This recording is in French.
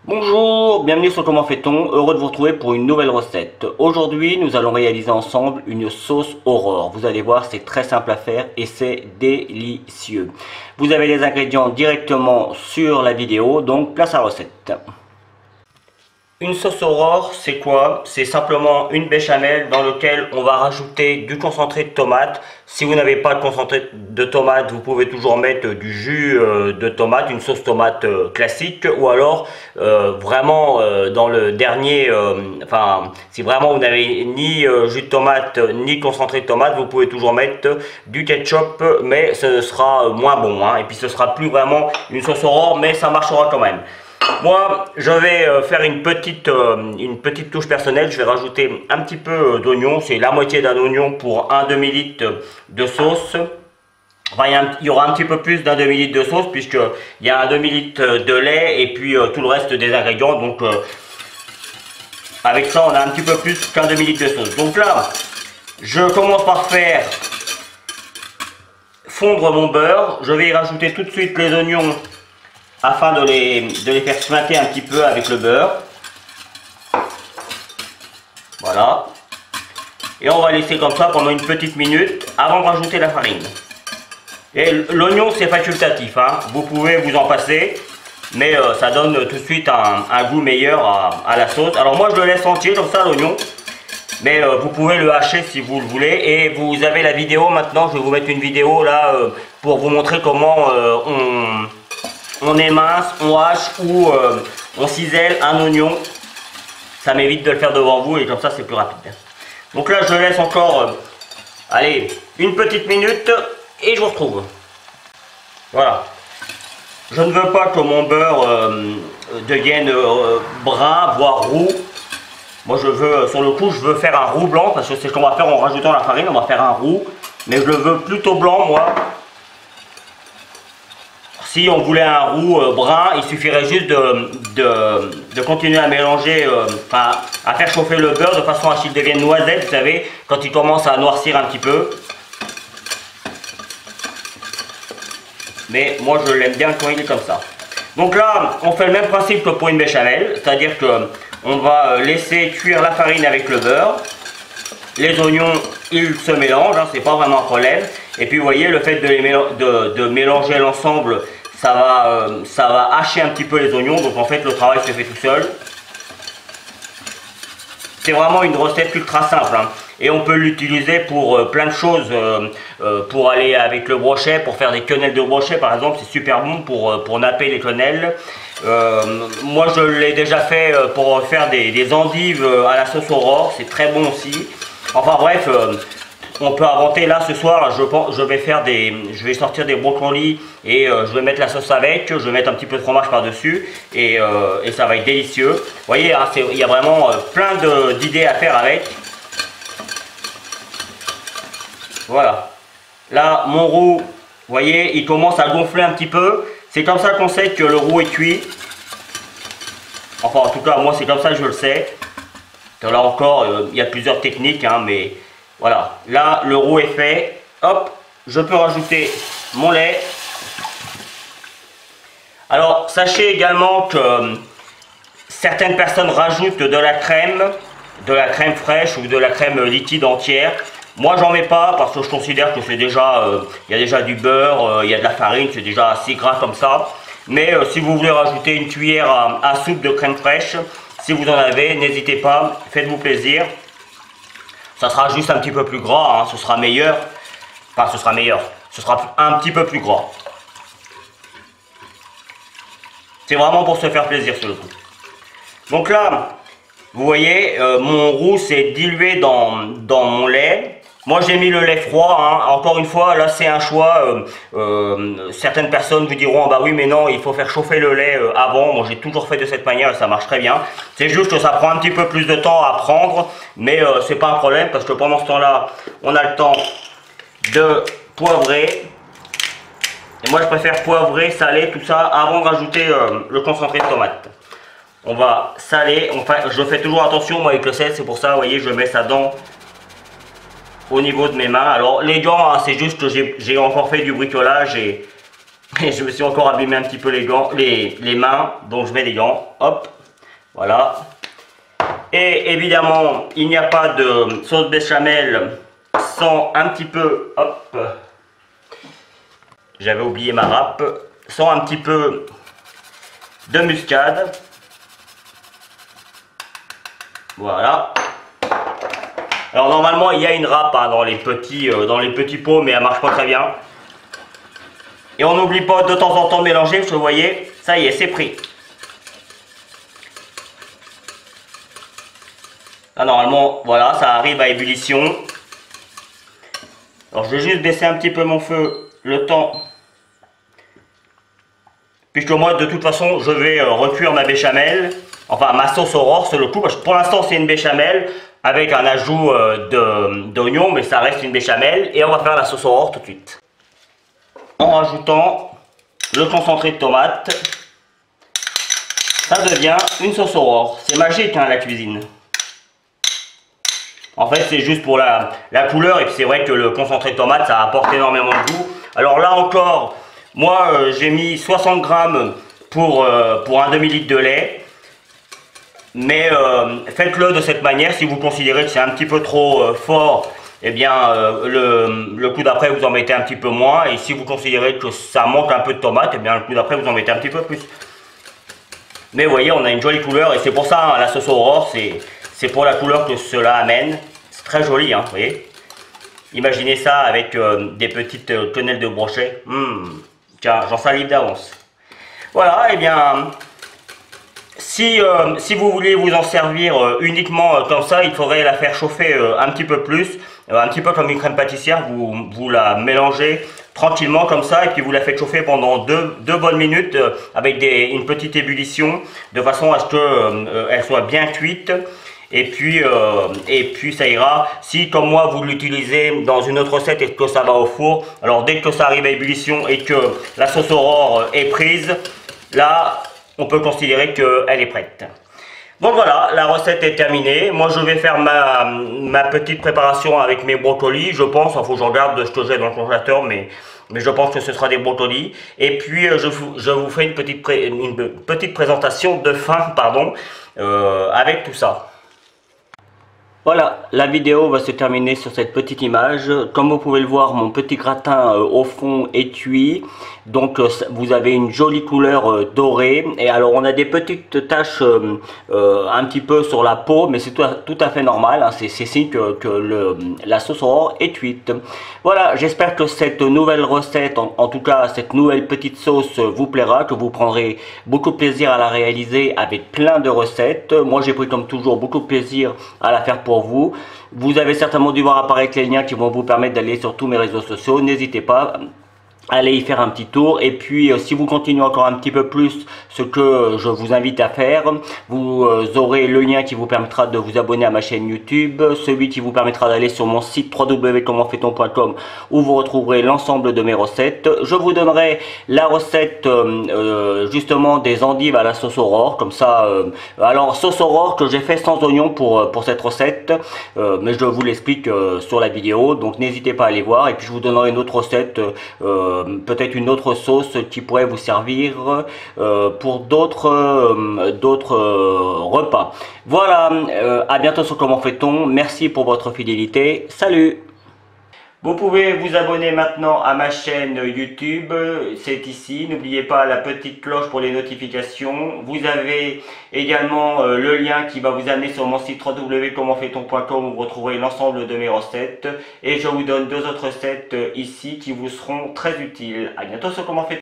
Bonjour, bienvenue sur Comment fait-on, heureux de vous retrouver pour une nouvelle recette. Aujourd'hui, nous allons réaliser ensemble une sauce Aurore. Vous allez voir, c'est très simple à faire et c'est délicieux. Vous avez les ingrédients directement sur la vidéo, donc place à la recette. Une sauce Aurore, c'est quoi? C'est simplement une béchamel dans laquelle on va rajouter du concentré de tomate. Si vous n'avez pas de concentré de tomate, vous pouvez toujours mettre du jus de tomate, une sauce tomate classique, ou alors vraiment dans le dernier, si vraiment vous n'avez ni jus de tomate ni concentré de tomate, vous pouvez toujours mettre du ketchup, mais ce sera moins bon, hein, et puis ce sera plus vraiment une sauce Aurore, mais ça marchera quand même. Moi, je vais faire une petite touche personnelle. Je vais rajouter un petit peu d'oignon. C'est la moitié d'un oignon pour un demi-litre de sauce. Enfin, il y aura un petit peu plus d'un demi-litre de sauce puisqu'il y a un demi-litre de lait et puis tout le reste des ingrédients. Donc, avec ça, on a un petit peu plus qu'un demi-litre de sauce. Donc là, je commence par faire fondre mon beurre. Je vais y rajouter tout de suite les oignons afin de les faire suinter un petit peu avec le beurre. Voilà. Et on va laisser comme ça pendant une petite minute avant de rajouter la farine. Et l'oignon, c'est facultatif, hein. Vous pouvez vous en passer, mais ça donne tout de suite un goût meilleur à la sauce. Alors moi, je le laisse entier comme ça, l'oignon. Mais vous pouvez le hacher si vous le voulez. Et vous avez la vidéo maintenant. Je vais vous mettre une vidéo là pour vous montrer comment on émince, on hache ou on cisèle un oignon. Ça m'évite de le faire devant vous et comme ça c'est plus rapide. Donc là je laisse encore allez, une petite minute et je vous retrouve. Voilà. Je ne veux pas que mon beurre devienne brun, voire roux. Moi je veux, sur le coup je veux faire un roux blanc parce que c'est ce qu'on va faire en rajoutant la farine, on va faire un roux. Mais je le veux plutôt blanc moi. Si on voulait un roux brun, il suffirait juste de continuer à mélanger, à faire chauffer le beurre de façon à ce qu'il devienne noisette, vous savez, quand il commence à noircir un petit peu. Mais moi je l'aime bien quand il est comme ça. Donc là, on fait le même principe que pour une béchamel, c'est-à-dire que on va laisser cuire la farine avec le beurre. Les oignons, ils se mélangent, hein, c'est pas vraiment un problème. Et puis vous voyez, le fait de mélanger l'ensemble, ça va hacher un petit peu les oignons. Donc en fait, le travail se fait tout seul. C'est vraiment une recette ultra simple, hein. Et on peut l'utiliser pour plein de choses. Pour aller avec le brochet, pour faire des quenelles de brochet par exemple, c'est super bon pour napper les quenelles. Moi je l'ai déjà fait pour faire des endives à la sauce Aurore, c'est très bon aussi. Enfin bref, on peut inventer. Là ce soir, là, je vais sortir des brocolis et je vais mettre la sauce avec. Je vais mettre un petit peu de fromage par dessus et ça va être délicieux. Vous voyez, hein, il y a vraiment plein d'idées à faire avec. Voilà. Là mon roux, vous voyez, il commence à gonfler un petit peu. C'est comme ça qu'on sait que le roux est cuit. Enfin en tout cas moi c'est comme ça que je le sais. Là encore, il y a plusieurs techniques, hein, mais voilà. Là, le roux est fait. Hop, je peux rajouter mon lait. Alors, sachez également que certaines personnes rajoutent de la crème fraîche ou de la crème liquide entière. Moi, j'en mets pas parce que je considère que c'est déjà, il y a déjà du beurre, il y a de la farine, c'est déjà assez gras comme ça. Mais si vous voulez rajouter une cuillère à soupe de crème fraîche, si vous en avez, n'hésitez pas, faites-vous plaisir. Ça sera juste un petit peu plus gras, hein, ce sera meilleur. Enfin, ce sera meilleur, ce sera un petit peu plus gras. C'est vraiment pour se faire plaisir sur le coup. Donc là, vous voyez, mon roux s'est dilué dans mon lait. Moi j'ai mis le lait froid, hein. Encore une fois, là c'est un choix. Certaines personnes vous diront, ah bah oui mais non, il faut faire chauffer le lait avant. Moi j'ai toujours fait de cette manière et ça marche très bien. C'est juste que ça prend un petit peu plus de temps à prendre, mais c'est pas un problème parce que pendant ce temps-là, on a le temps de poivrer. Et moi je préfère poivrer, saler, tout ça avant de rajouter le concentré de tomate. On va saler, enfin je fais toujours attention moi avec le sel, c'est pour ça, vous voyez, je mets ça au niveau de mes mains. Alors les gants, hein, c'est juste que j'ai encore fait du bricolage et Et je me suis encore abîmé un petit peu les gants, les mains, donc je mets des gants. Hop, voilà. Et évidemment, il n'y a pas de sauce béchamel sans un petit peu, hop, j'avais oublié ma râpe, sans un petit peu de muscade. Voilà. Alors normalement il y a une râpe hein, dans les petits pots, mais elle marche pas très bien. Et on n'oublie pas de temps en temps de mélanger, parce que vous voyez, ça y est, c'est pris. Là normalement, voilà, ça arrive à ébullition. Alors je vais juste baisser un petit peu mon feu le temps. Puisque moi de toute façon je vais recuire ma béchamel. Enfin ma sauce aurore sur le coup. Parce que pour l'instant c'est une béchamel avec un ajout d'oignon. Mais ça reste une béchamel. Et on va faire la sauce aurore tout de suite. En rajoutant le concentré de tomate. Ça devient une sauce aurore. C'est magique hein, la cuisine. En fait c'est juste pour la couleur. Et puis c'est vrai que le concentré de tomate ça apporte énormément de goût. Alors là encore, moi j'ai mis 60 grammes pour un demi-litre de lait. Mais faites-le de cette manière. Si vous considérez que c'est un petit peu trop fort, eh bien le coup d'après vous en mettez un petit peu moins. Et si vous considérez que ça manque un peu de tomate, eh bien le coup d'après vous en mettez un petit peu plus. Mais vous voyez, on a une jolie couleur et c'est pour ça hein, la sauce aurore, c'est pour la couleur que cela amène. C'est très joli, hein, vous voyez. Imaginez ça avec des petites quenelles de brochet. Tiens, j'en salive d'avance. Voilà, et bien, si vous voulez vous en servir uniquement comme ça, il faudrait la faire chauffer un petit peu plus. Un petit peu comme une crème pâtissière, vous la mélangez tranquillement comme ça et puis vous la faites chauffer pendant deux bonnes minutes avec une petite ébullition de façon à ce qu'elle soit bien cuite. Et puis ça ira. Si comme moi vous l'utilisez dans une autre recette et que ça va au four, alors dès que ça arrive à ébullition et que la sauce aurore est prise, là on peut considérer qu'elle est prête. Donc voilà, la recette est terminée. Moi je vais faire ma petite préparation avec mes brocolis, je pense. Il faut que je regarde ce que j'ai dans le congélateur, mais je pense que ce sera des brocolis. Et puis je vous fais une petite présentation de fin, pardon, avec tout ça. Voilà, la vidéo va se terminer sur cette petite image. Comme vous pouvez le voir, mon petit gratin au fond est cuit. Donc vous avez une jolie couleur dorée. Et alors on a des petites taches un petit peu sur la peau, mais c'est tout à fait normal. Hein. C'est signe que la sauce aurore est cuite. Voilà, j'espère que cette nouvelle recette, en tout cas cette nouvelle petite sauce vous plaira, que vous prendrez beaucoup de plaisir à la réaliser avec plein de recettes. Moi j'ai pris comme toujours beaucoup de plaisir à la faire pour vous. Vous avez certainement dû voir apparaître les liens qui vont vous permettre d'aller sur tous mes réseaux sociaux. N'hésitez pas. Allez y faire un petit tour. Et puis si vous continuez encore un petit peu plus, ce que je vous invite à faire, vous aurez le lien qui vous permettra de vous abonner à ma chaîne YouTube, celui qui vous permettra d'aller sur mon site www.comentfaiton.com où vous retrouverez l'ensemble de mes recettes. Je vous donnerai la recette justement des endives à la sauce aurore, comme ça. Alors sauce aurore que j'ai fait sans oignon pour cette recette, mais je vous l'explique sur la vidéo, donc n'hésitez pas à aller voir. Et puis je vous donnerai une autre recette, peut-être une autre sauce qui pourrait vous servir pour d'autres repas. Voilà, à bientôt sur Comment fait-on. Merci pour votre fidélité. Salut! Vous pouvez vous abonner maintenant à ma chaîne YouTube, c'est ici. N'oubliez pas la petite cloche pour les notifications. Vous avez également le lien qui va vous amener sur mon site www.comentfaiton.com où vous retrouverez l'ensemble de mes recettes. Et je vous donne deux autres recettes ici qui vous seront très utiles. À bientôt sur Comment fait-on.